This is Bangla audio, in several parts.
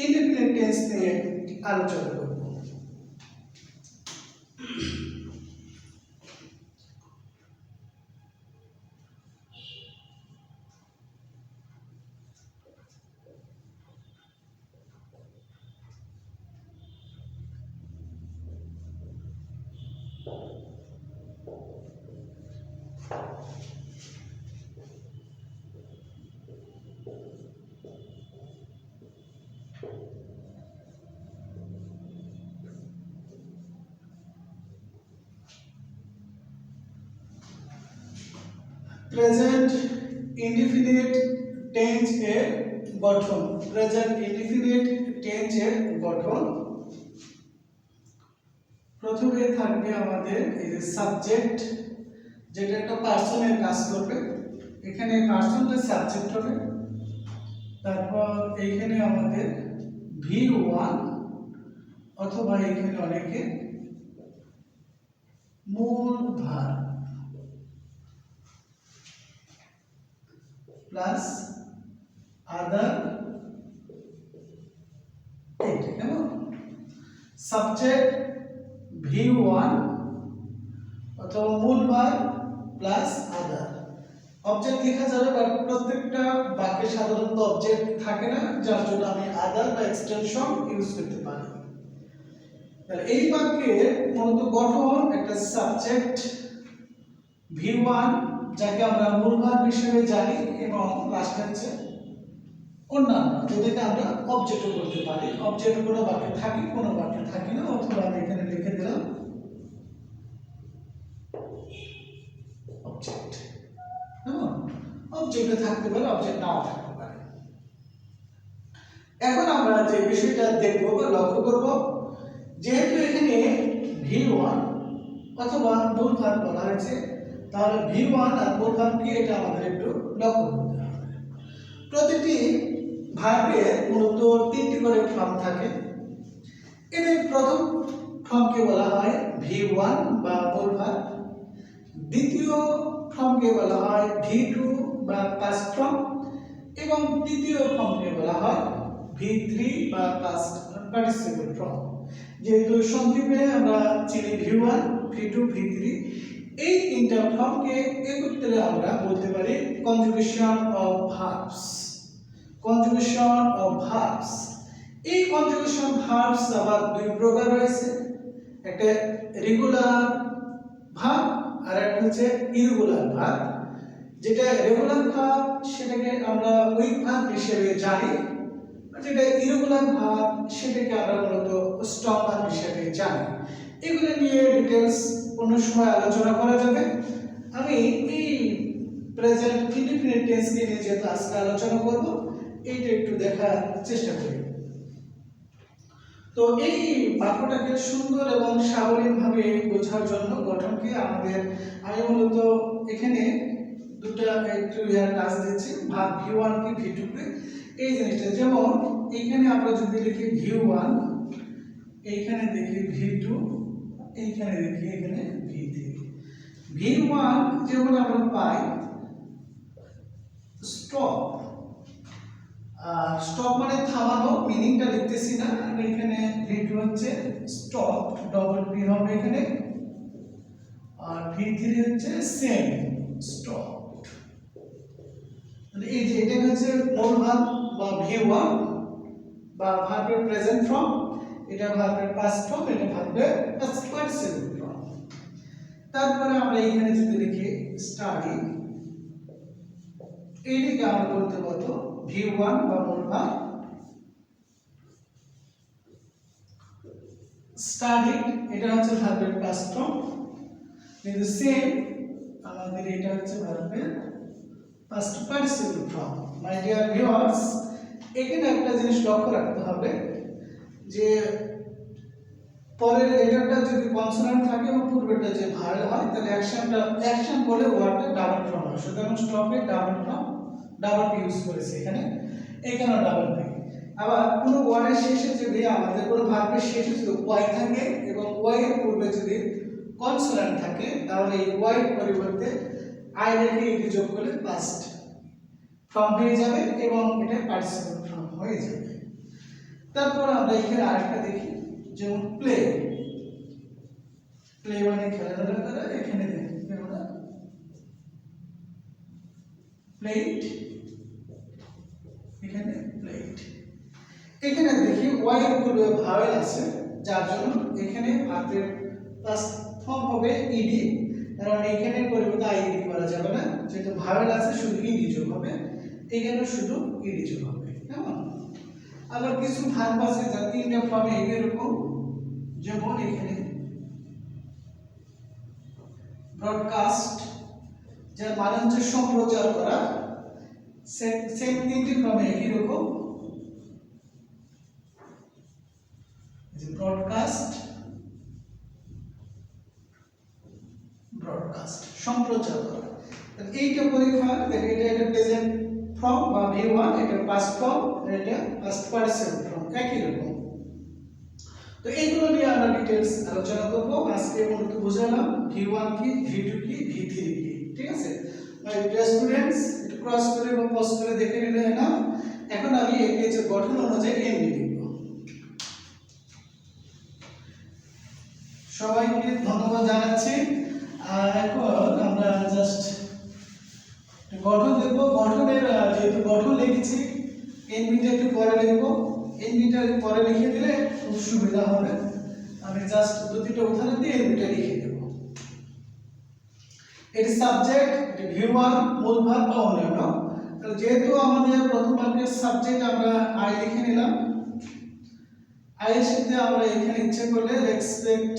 ইনডিফিনিট টেন্স নিয়ে আলোচনা করব। প্রেজেন্ট ইনডিফিনিট টেন্স এর গঠন। প্রেজেন্ট ইনডিফিনিট টেন্স এর গঠন প্রথমে থাকবে আমাদের এই যে সাবজেক্ট, যেটা একটা পার্সনের কাজ করবে। এখানে পার্সনটা সাবজেক্ট হবে। তারপর এইখানে আমাদের V1 অথবা এখানে অনেকে মূল ভার্ব প্লাস আদার, এইটা কেমন সাবজেক্ট V1 অথবা মূল ভার্ব প্লাস আদার। অবজেক্ট লেখা যাবে, বাট প্রত্যেকটা বাক্যে সাধারণত অবজেক্ট থাকে না, যার জন্য আমি আদার বা এক্সটেনশন ইউজ করতে পারি। তাহলে এই বাক্যের মূলত গঠন একটা সাবজেক্ট V1 যাকে আমরা মূল ভার্ব হিসেবে জানি, এবং লাস্টে হচ্ছে অন্যান্য, যেটাকে আমরা অবজেক্টও করতে পারি। অবজেক্ট কোনো বাক্যে থাকে, কোনো বাক্যে থাকে না, অথবা আমি এখানে লিখে দিলাম অবজেক্ট। অবজেক্টে থাকতে পারে, অবজেক্ট নাও থাকতে পারে। এখন আমরা যে বিষয়টা দেখব বা লক্ষ্য করব, যেহেতু এখানে V1 অথবা মূল ভার্ব বলা হয়েছে, তাহলে V1 আর মূল ভার্ব কি এটা আমাদের একটু লক্ষ্য করতে হবে। প্রতিটি ভার্বের মূলত তিনটি করে ফর্ম থাকে। এদের প্রথম ফর্মকে বলা হয় V1 বা মূল ভার্ব, দ্বিতীয় ফর্মকে বলা হয় V2 বা পাস্ট ফর্ম, এবং তৃতীয় ফর্মকে বলা হয় V3 বা পাস্ট পার্টিসিপল ফর্ম। যেহেতু সংক্ষেপে আমরা চিনি V1, V2, V3, এই তিনটা ফর্মকে একত্রে আমরা বলতে পারি conjugation of verbs. Conjugation of verbs, এই কনজুগেশন ভার্বস আবার দুই প্রকার রয়েছে। একটা রেগুলার ভার্ব আর একটা হচ্ছে ইরেগুলার ভার্ব। যেটা রেগুলার ভার্ব সেটাকে আমরা উইক ভার্ব হিসেবে জানি, যেটা ইরেগুলার ভার্ব সেটাকে আমরা মূলত স্ট্রং ভার্ব হিসেবে জানি। এগুলো নিয়ে ডিটেইলস অন্য সময় আলোচনা করা যাবে। আমি এই প্রেজেন্ট ইনডিফিনিট টেন্স নিয়ে যেহেতু আজকে আলোচনা করব, এইটা একটু দেখার চেষ্টা করি। তো এই বাক্যটাকে সুন্দর এবং সাবলীলভাবে বোঝার জন্য গঠনকে আমি মূলত এখানে দুটো একটু কাজ দিচ্ছি, ভাগ V1 কি V2 কে এই জিনিসটা। যেমন এইখানে আমরা যদি লিখি V1, এইখানে দেখি V2, এইখানে দেখি এখানে V3। V1 যেমন আমরা পাই স্টপ, স্টপ মানে থামানো, মিনিংটা লিখতেছি না আমি এখানে। V2 হচ্ছে স্টপ, ডবল পি হবে এখানে, আর V3 হচ্ছে সেম স্টপ। এই যে এটা হচ্ছে মূল ভার্ব বা V1 বা ভার্বের প্রেজেন্ট ফর্ম, এটা ভার্বের পাস্ট ফর্ম, এটা ভার্বের পাস্ট পার্টিসিপল ফর্ম। তারপরে আমরা এখানে যদি লিখি স্টাডি, এইটাকে আমরা বলতে পারবো V1 বা মূল ভার্ব। স্টাডি এটা হচ্ছে ভার্বের পাস্ট ফর্ম, কিন্তু সেম আমাদের এটা হচ্ছে ভার্বের past participle form. My dear viewers, এখানে একটা জিনিস লক্ষ্য রাখতে হবে যে পরের লেটারটা যদি কনসোনেন্ট থাকে এবং পূর্বেরটা যে ভাওয়েল হয়, তাহলে অ্যাকশন বলে ওয়ার্ডটা ডাবল ফর্ম হয়। সুতরাং স্টপে double form, double p use করেছে এখানেও ডাবল পি। আবার কোনো ওয়ার্ডের শেষে যদি আমাদের কোনো ভার্বের শেষে যদি ওয়াই থাকে এবং ওয়াই এর পূর্বে যদি কনসোনেন্ট থাকে, তাহলে এই ওয়াই এর পরিবর্তে আই রেখে এটি যোগ করলে পাস্ট ফর্ম হয়ে যাবে এবং এটা পার্টিসিপল ফর্ম হয়ে যাবে। তারপর আমরা এখানে আরেকটা দেখি, যেমন প্লে, প্লে মানে খেলাধুলা করা। এখানে দেখি আমরা প্লেট, এখানে প্লেট। এখানে দেখি ওয়াই এর পূর্বে ভাওয়েল আছে, যার জন্য এখানে ভার্বের ফার্স্ট ফর্ম হবে ইডি, কারণ এখানে পরিবর্তে আইডি করা যাবে না, যেহেতু ভাওয়েল আছে শুধু ইডি যোগ হবে, এখানে শুধু ইডি যোগ হবে। কেমন? আবার কিছু ভার্ব আছে যা তিনটা ফর্মে এরকম, যেমন এখানে ব্রডকাস্ট, যার মানে হচ্ছে সম্প্রচার করা, সেম তিনটি ফর্মে এরকম, ব্রডকাস্ট, ব্রডকাস্ট সম্প্রচার করা। তাহলে এইটা পরীক্ষা, এটা প্রেজেন্ট ফর্ম বা V1, এটা পাস্ট ফর্ম, এটা পাস্ট পার্টিসিপল ফর্ম, একই রকম। তো এইগুলো নিয়ে আমরা ডিটেইলস আলোচনা করব। আজকে মূলত বুঝালাম V1 কি, V2 কি, V3 কি। ঠিক আছে মাই ডিয়ার স্টুডেন্টস, একটু ক্রস করে বা পজ করে দেখে নিলে না। এখন আমি এই পেজের গঠন অনুযায়ী এমবি লিখব। সবাইকে ধন্যবাদ জানাচ্ছি। আর এখন আমরা জাস্ট গঠন দেখব। গঠনের যেহেতু গঠন লিখেছি, এনবিটা একটু পরে লিখব। এনবিটা পরে লিখে দিলে খুব সুবিধা হবে। আমি জাস্ট দুটো উদাহরণ দিয়ে এনবিটা লিখে দেব। এর সাবজেক্ট, এটা V1, মূল ভার্ব বা অন্যান্য। তাহলে যেহেতু আমাদের প্রথম বাক্যের সাবজেক্ট আমরা আই লিখে নিলাম, আই এর সাথে আমরা এখানে ইচ্ছে করলে রেসপেক্ট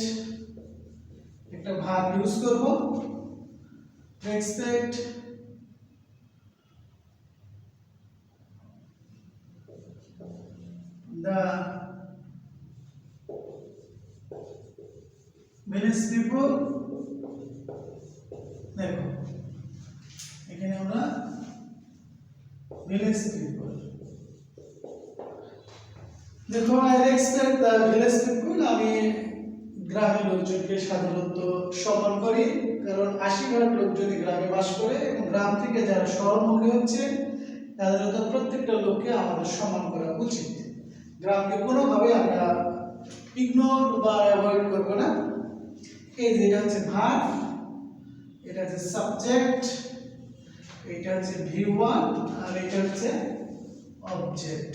একটা ভার্ব ইউজ করব। Respect the village people। দেখো এখানে আমরা village people, দেখো I respect the village people। আমি গ্রামের লোকজনকে সাধারণত সম্মান করি, কারণ ৮০% লোকজনই গ্রামে বাস করে এবং গ্রাম থেকে যারা শহরমুখী হচ্ছে তাদের প্রত্যেকটা লোককে আমাদের সম্মান করা উচিত। গ্রামকে কোনোভাবে আমরা ইগনোর বা অ্যাভয়েড করব না। এই যে এটা হচ্ছে ভার্ব, এটা হচ্ছে সাবজেক্ট, এটা হচ্ছে V1, আর এটা হচ্ছে অবজেক্ট।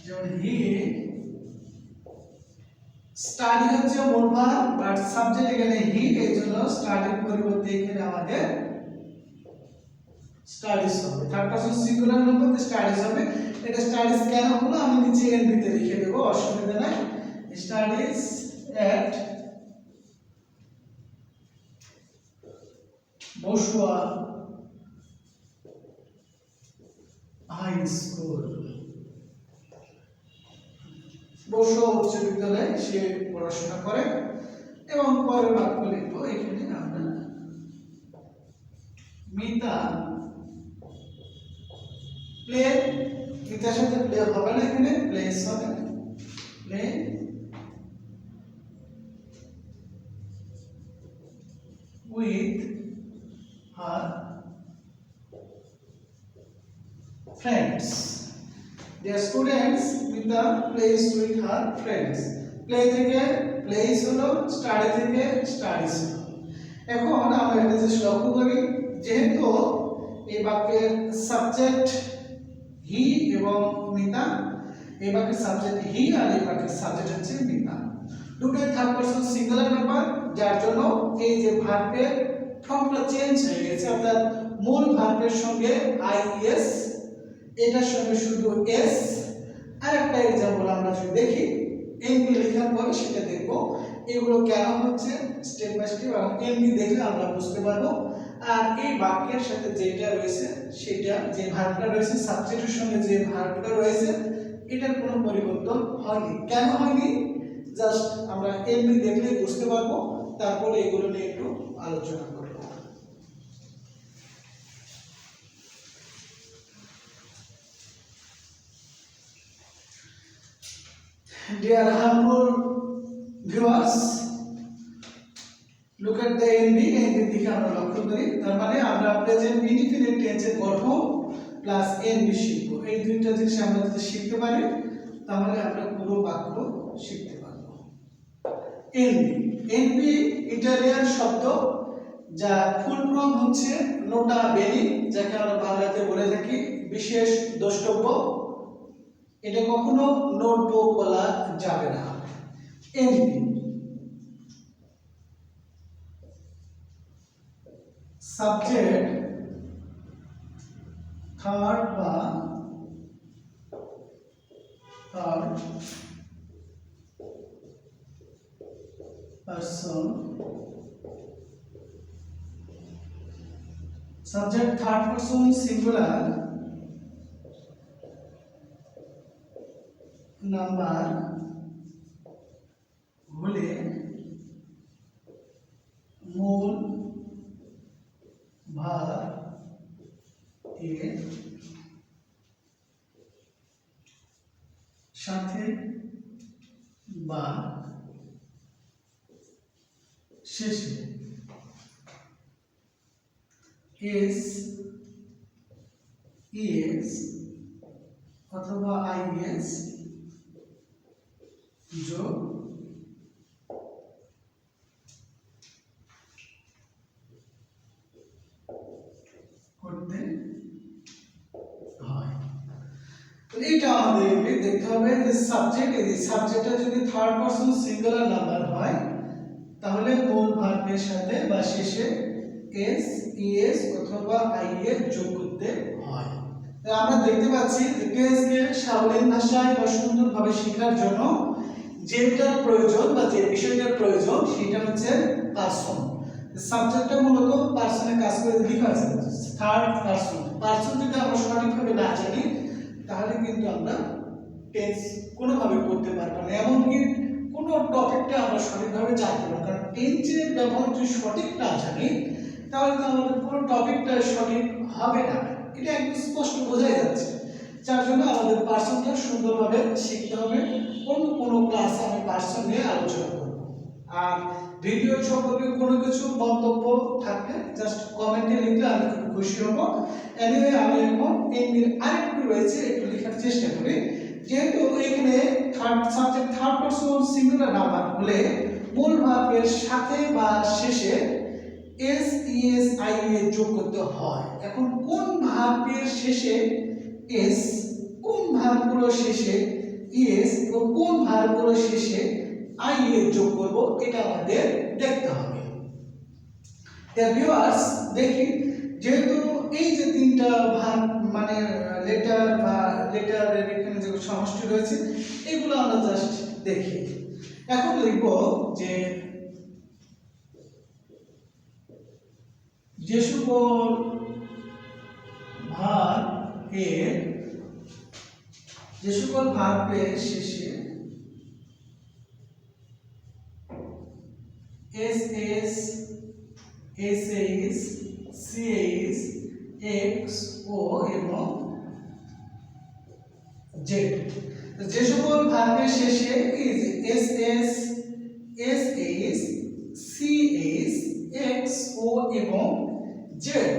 যেমন হি স্টাডি হচ্ছে মূল ভার্ব, বাট সাবজেক্ট এখানে হি, এই জন্য স্টাডির পরিবর্তে এখানে আমাদের স্টাডিজ হবে। Third person singular number studies হবে। এটা স্টাডিজ কেন হলো আমি নিচে এনবি তে লিখে দেব, অসুবিধা নাই। স্টাডিজ এট বসুয়া হাই স্কুল। বসুয়া উচ্চ বিদ্যালয়ে সে পড়াশোনা করে। এবং পরের বাক্য লিখবো, এখানে আমরা মিতা প্লে, মিতার সাথে প্লে হবে না, এখানে প্লেস হবে। Play with her friends. Dear students, Mita place with her friends. Play থেকে প্লেস হলো, স্টাডি থেকে স্টাডিজ হলো। এখন আমরা একটা জিনিস লক্ষ্য করি, যেহেতু এই বাক্যের সাবজেক্ট হি এবং মিতা, এই বাক্যের সাবজেক্ট হি আর এই বাক্যের সাবজেক্ট হচ্ছে মিতা, দুটোই থার্ড পারসন সিঙ্গুলার নাম্বার, যার জন্য এই যে ভার্বের ফর্মটা চেঞ্জ হয়ে গেছে। অর্থাৎ মূল ভার্বের সঙ্গে আইএস, এটার সঙ্গে শুধু এস। আর একটা एग्जांपल আমরা যদি দেখি, এমবি লেখার পরে সেটা দেখব এগুলো কেন হচ্ছে, স্টেপ বাই স্টেপ। আর এমবি দেখলে আমরা বুঝতে পারবো। আর এই বাক্যের সাথে যেটা রয়েছে, সেটা যে ভার্বটা রয়েছে, সাবজেক্টের সঙ্গে যে ভার্বটা রয়েছে, এটার কোনো পরিবর্তন হয়নি। কেন হয়নি জাস্ট আমরা এমবি দেখলে বুঝতে পারবো। তারপরে এগুলো নিয়ে একটু আলোচনা করব। Dear humble viewers, look at the NB দিকে আমরা লক্ষ্য করি। তার মানে আমরা প্রেজেন্ট ইনডিফিনিট টেন্সের গঠন প্লাস এনবি শিখবো। এই দুইটা জিনিস আমরা যদি শিখতে পারি তাহলে আমরা পুরো বাক্য শিখতে পারবো। এনবি, এনবি ইটালিয়ান শব্দ, যা ফুল ফর্ম হচ্ছে নোটা বেনি, যাকে আমরা বাংলাতে বলে থাকি বিশেষ দ্রষ্টব্য। এটা কখনো নোটবুক বলা যাবে না। এনবি সাবজেক্ট থার্ড বা third person, subject third person singular number হলে মূল ভার এর সাথে বা শেষে এস, ইএস অথবা আইএস যোগ করতে হয়। এটা আমাদের দেখতে হবে যে সাবজেক্ট, এই সাবজেক্টটা যদি থার্ড পারসন সিঙ্গুলার নাম্বার হয় তাহলে মূল ভার্বের সাথে বা শেষে এস, ইএস অথবা আইএস যোগ করতে হয়। তাই আমরা দেখতে পাচ্ছি যে টেন্সকে সাবলীল ভাষায় বা সুন্দরভাবে শেখার জন্য যেটার প্রয়োজন বা যে বিষয়টার প্রয়োজন সেটা হচ্ছে পারসন। সাবজেক্টটা মূলত পারসনে কাজ করে লেখা আছে থার্ড পারসন। পারসন যদি আমরা সঠিকভাবে না জানি তাহলে কিন্তু আমরা টেন্স কোনোভাবে পড়তে পারবো না, এমনকি কোনো টপিকটা আমরা সঠিকভাবে জানতে পারবো। কারণ টেন্সের ব্যবহার যদি সঠিক না জানি তাহলে তো আমাদের পুরো টপিকটা সঠিক হবে না, এটা একদম স্পষ্ট বোঝাই যাচ্ছে। যার জন্য আমাদের পারসনটা সুন্দরভাবে শিখতে হবে। অন্য কোনো ক্লাসে আমি পারসন নিয়ে আলোচনা করব। আর ভিডিও সম্পর্কে কোনো কিছু মন্তব্য থাকলে জাস্ট কমেন্টে লিখলে আমি খুব খুশি হব। এনিওয়ে আমি এখন এনবির আরেকটু রয়েছে, একটু লেখার চেষ্টা করি। যেহেতু এখানে third subject third person singular number হলে মূল ভার্বের সাথে বা শেষে এস, ইএস, আইএস যোগ করতে হয়। এখন কোন ভার্বের শেষে এস, কোন ভার্বগুলোর শেষে ইএস এবং কোন ভার্বগুলোর শেষে আইএস যোগ করব এটা আমাদের দেখতে হবে। ভিউয়ার্স দেখি, যেহেতু এই যে তিনটা ভার্ব মানে লেটার বা লেটারের এখানে যে সমষ্টি রয়েছে এগুলো আমরা জাস্ট দেখি। এখন লিখব যে যে সকল ভার্বের শেষে s s, s s, c s, x ও এবং জেড, যে সকল ভার্বের শেষে s s, s s, c s, x ও এবং জেড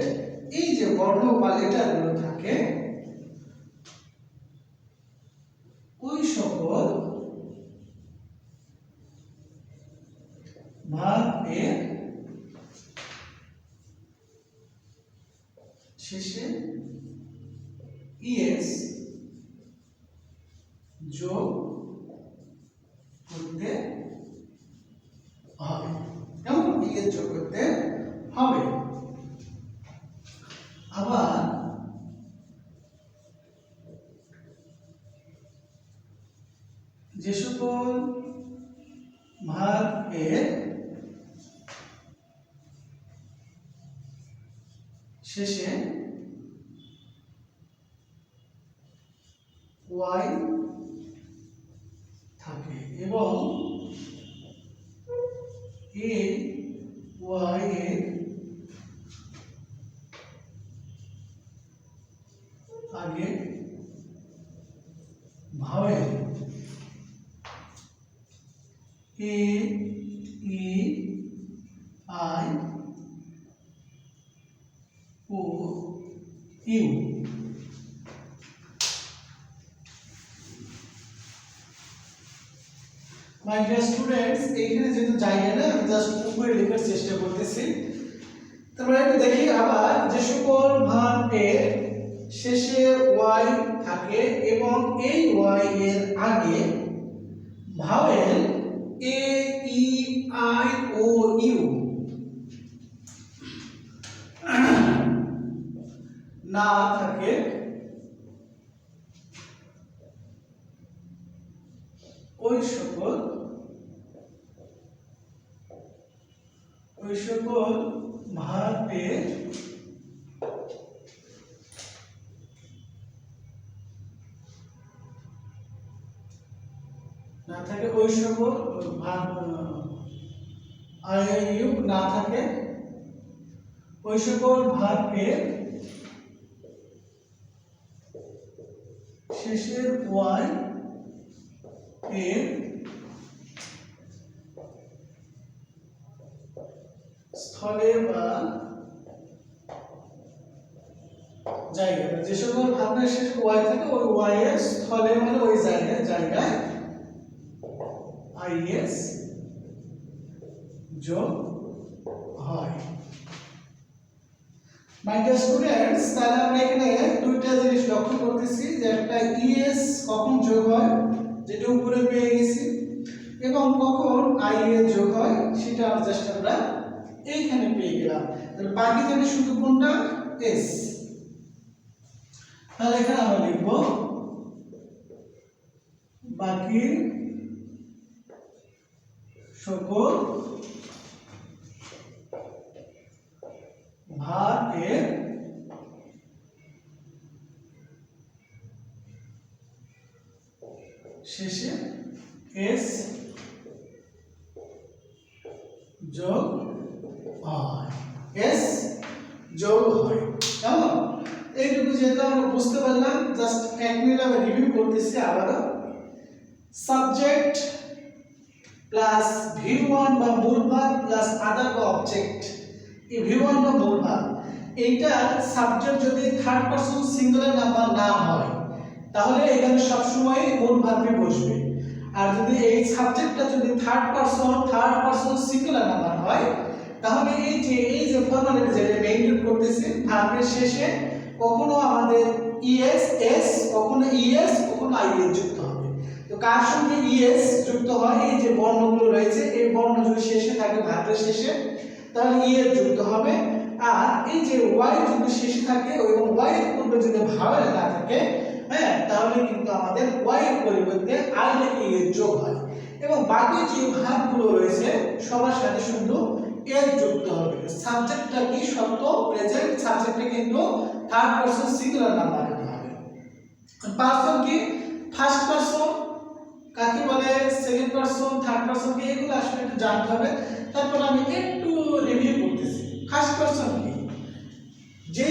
এই যে বর্ণ বা লেটারগুলো থাকে ওই সকল ভার্বের শেষে ইএস যোগ করতে হবে, কেমন ইএস যোগ করতে হবে। আবার যে সকল ভার্বের শেষে ওয়াই থাকে এবং এ ওয়াই এর আগে vowel A, E, I, O, U my dear students, এইখানে যেহেতু জায়গা না, আমি জাস্ট উপরে লেখার চেষ্টা করতেছি। তারপরে একটু দেখি আবার যে সকল ভার্বের শেষে ওয়াই থাকে এবং এই ওয়াই এর আগে vowel A E I O U না থাকে, ওই সকল ভার্বের না থাকে, ওই সকল আইইউ না থাকে, ওই সকল ভার্বের শেষের ওয়াই এর স্থলে বা জায়গায়, যে সকল ভার্বের শেষে ওয়াই থাকে ওই ওয়াই এর স্থলে মানে ওই জায়গায় আইএস যোগ হয়। মাই ডিয়ার স্টুডেন্টস, তাহলে আমরা এখানে দুইটা জিনিস লক্ষ্য করতেছি যে একটা ইএস কখন যোগ হয় যেটা উপরে পেয়ে গেছি, এবং কখন আইএস যোগ হয় সেটা জাস্ট আমরা এইখানে পেয়ে গেলাম। তাহলে বাকি থাকে শুধু কোনটা, এস। তাহলে এখানে আমরা লিখব বাকি সকল ভার্বের শেষে এস যোগ হয়, এস যোগ হয়। কেমন? এইটুকু যেহেতু আমরা বুঝতে পারলাম, জাস্ট এক মিনিট আমি রিভিউ করতেছি আবারও। সাবজেক্ট প্লাস V1 বা মূল ভার্ব প্লাস আদার বা অবজেক্ট, এই V1 বা মূল ভার্ব, এইটা সাবজেক্ট যদি থার্ড পারসন সিঙ্গুলার নাম্বার না হয় তাহলে এখানে সবসময় মূল ভার্বই বসবে। আর যদি এই সাবজেক্টটা যদি থার্ড পারসন সিঙ্গুলার নাম্বার হয় তাহলে এই যে ফর্মালিটি যেটা মেইনটেইন করতেছি, ভার্বের শেষে কখনো আমাদের ইএস এস, কখনো ইএস, কখনো আইএস যুক্ত হবে। তো কার সঙ্গে ইএস যুক্ত হয়, এই যে বর্ণগুলো রয়েছে এই বর্ণ যদি শেষে থাকে ভার্বের শেষে তাহলে ইএস যুক্ত হবে। আর এই যে ওয়াই যদি শেষে থাকে এবং ওয়াই এর পূর্বে যদি ভাওয়েল না থাকে, হ্যাঁ, তাহলে কিন্তু আমাদের ওয়াই এর পরিবর্তে আই লেখে ইএস যোগ হয়। এবং বাকি যে ভার্বগুলো রয়েছে সবার সাথে শুধু এস যুক্ত হবে। সাবজেক্টটা কি সত্য প্রেজেন্ট, সাবজেক্টে কিন্তু থার্ড পারসন সিঙ্গুলার নাম্বার হতে হবে। পারসন কি ফার্স্ট পারসন কাকে বলে, সেকেন্ড পারসন, থার্ড পারসন কি, এগুলো আসলে একটু জানতে হবে। তারপর আমি একটু রিভিউ করতেছি। ফার্স্ট পারসন কি, যে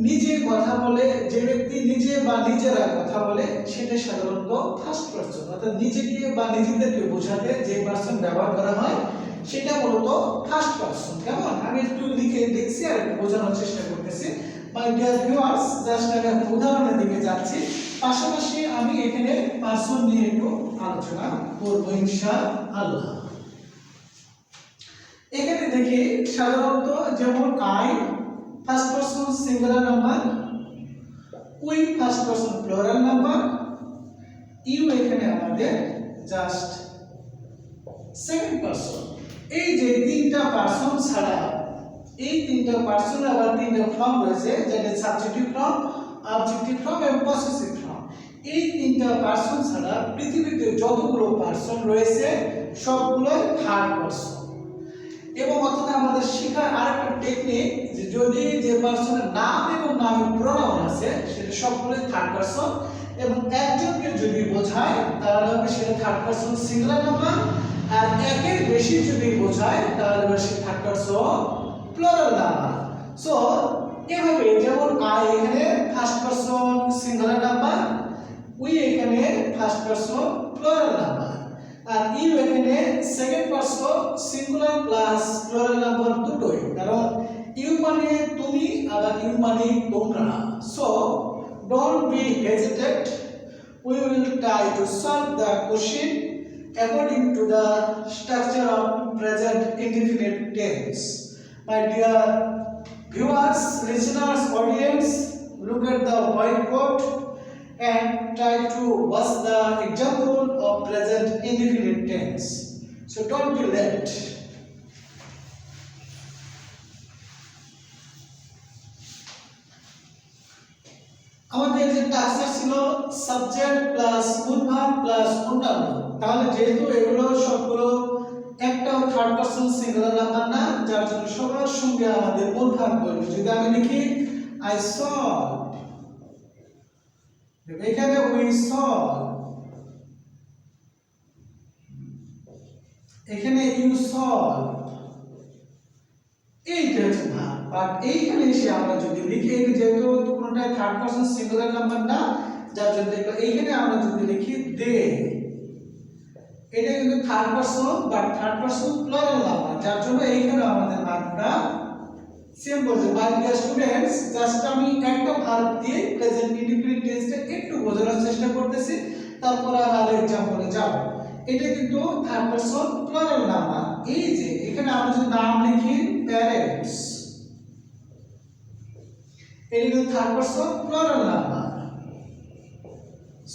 নিজে কথা বলে, যে ব্যক্তি নিজে বা নিজেরা কথা বলে সেটা সাধারণত ফার্স্ট পারসন, অর্থাৎ নিজেকে বা নিজেদেরকে বোঝাতে যে পারসন ব্যবহার করা হয় সেটা মূলত ফার্স্ট পারসন। কেমন? আমি একটু লিখে দেখছি আর একটু বোঝানোর চেষ্টা করতেছি। মাই ডিয়ার ভিউয়ার্স, জাস্ট আমি একটা উদাহরণের দিকে যাচ্ছি, পাশাপাশি আমি এখানে পারসন নিয়ে একটু আলোচনা করব ইনশাআল্লাহ। এখানে দেখি সাধারণত যেমন I first person singular number, we first person plural number, you এখানে আমাদের জাস্ট সেকেন্ড পারসন। এই যে তিনটা পারসন ছাড়া, এই তিনটা পারসন আবার তিনটা ফর্ম রয়েছে, যেটা সাবজেক্টিভ ফর্ম, অবজেক্টিভ ফর্ম এবং পসেসিভ ফর্ম। এই তিনটা পারসন ছাড়া পৃথিবীতে যতগুলো পারসন রয়েছে সবগুলোই থার্ড পারসন। এবং অর্থাৎ আমাদের শেখার আরেকটা টেকনিক যে যদি যে পারসনের নাম এবং নামের প্রোনাউন আছে সেটা সবগুলোই থার্ড পারসন, এবং একজনকে যদি বোঝায় তাহলে হবে সেটা থার্ড পারসন সিঙ্গুলার নাম্বার, আর একের বেশি যদি বোঝায় তাহলে হবে সেটা third person plural number. So এভাবে যেমন আই এখানে first person singular number, we এখানে ফার্স্ট পারসন প্লুরাল নাম্বার, আর ইউ এখানে second person singular plus plural number দুটোই, কারণ ইউ মানে তুমি আর ইউ মানে তোমরা। So don't be hesitate, we will try to solve the question according to the structure of present indefinite tense. My dear viewers, listeners, audience, look at the whiteboard and try to watch the example of present indefinite tense. So don't be late. আমাদের যে টাস্ক ছিল সাবজেক্ট প্লাস মূল ভার্ব প্লাস অন্যান্য, তাহলে যেহেতু এগুলো সবগুলো একটাও থার্ড পারসন সিঙ্গুলার নাম্বার না, যার জন্য সবার সঙ্গে আমাদের মূল ভার্ব বলবো। যদি আমি লিখি আই স, এখানে উই স, এখানে ইউ স, এইটা হচ্ছে ভার্ব। বাট এইখানে এসে আমরা যদি লিখি, যেহেতু কোনটা থার্ড পারসন সিঙ্গুলার নাম্বার না, যার জন্য এইখানে আমরা যদি লিখি দে, এটা কিন্তু third person but third person plural number, যার জন্য এইখানে আমাদের ভার্বটা সেম বলছে। মাই ডিয়ার স্টুডেন্টস, জাস্ট আমি একটা ভার্ব দিয়ে প্রেজেন্ট ইনডিফিনিট টেন্সটা একটু বোঝানোর চেষ্টা করতেছি, তারপর আর এক্সাম্পলে যাব। এটা কিন্তু থার্ড পারসন প্লুরাল নাম্বার। এই যে এখানে আমরা যদি নাম লিখি প্যারেন্টস, এটা কিন্তু third person plural number.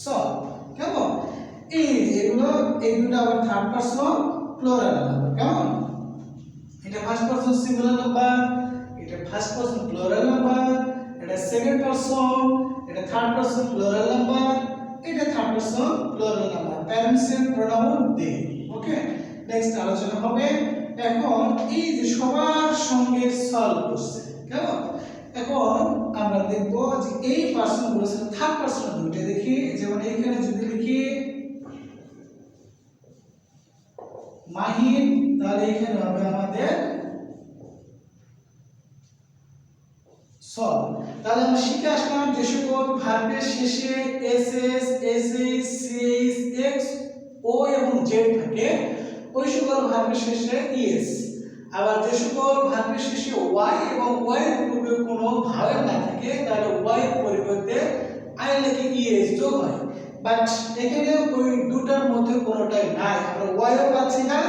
So কেমন এই যেগুলো, এই দুটো আবার থার্ড পারসন প্লুরাল নাম্বার। কেমন এটা ফার্স্ট পারসন সিঙ্গুলার নাম্বার, এটা ফার্স্ট পারসন প্লুরাল নাম্বার, এটা সেকেন্ড পারসন, এটা থার্ড পারসন প্লুরাল নাম্বার, এটা third person plural number. Parents এর প্রোনাউন দে। ওকে, নেক্সট আলোচনা হবে এখন এই যে সবার সঙ্গে সলভ করছে। কেমন এখন আমরা দেখব যে এই পারসন গুলো থার্ড পারসন দুটো দেখি। যেমন এইখানে যদি লিখি মাহিন, তাহলে এখানে হবে আমাদের সব। তাহলে আমরা শিখে আসলাম যে সকল ভার্বের শেষে s s, s s, c s, x, ও এবং জেড থাকে, ওই সকল ভার্বের শেষে ইএস। আবার যে সকল ভার্বের শেষে ওয়াই এবং ওয়াই এর পূর্বে কোনো ভাবের না থাকে, তাহলে ওয়াই এর পরিবর্তে আই লিখে ইএস যোগ হয়। বাট এখানে ওই দুটার মধ্যে কোনোটাই নাই, আমরা ওয়াইও পাচ্ছি না,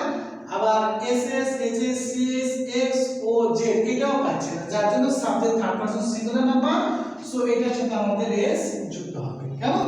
আবার s s, h s, c s, x, o, z এটাও পাচ্ছি না, যার জন্য subject third person singular number. So এটার সাথে আমাদের এস যুক্ত হবে। কেমন?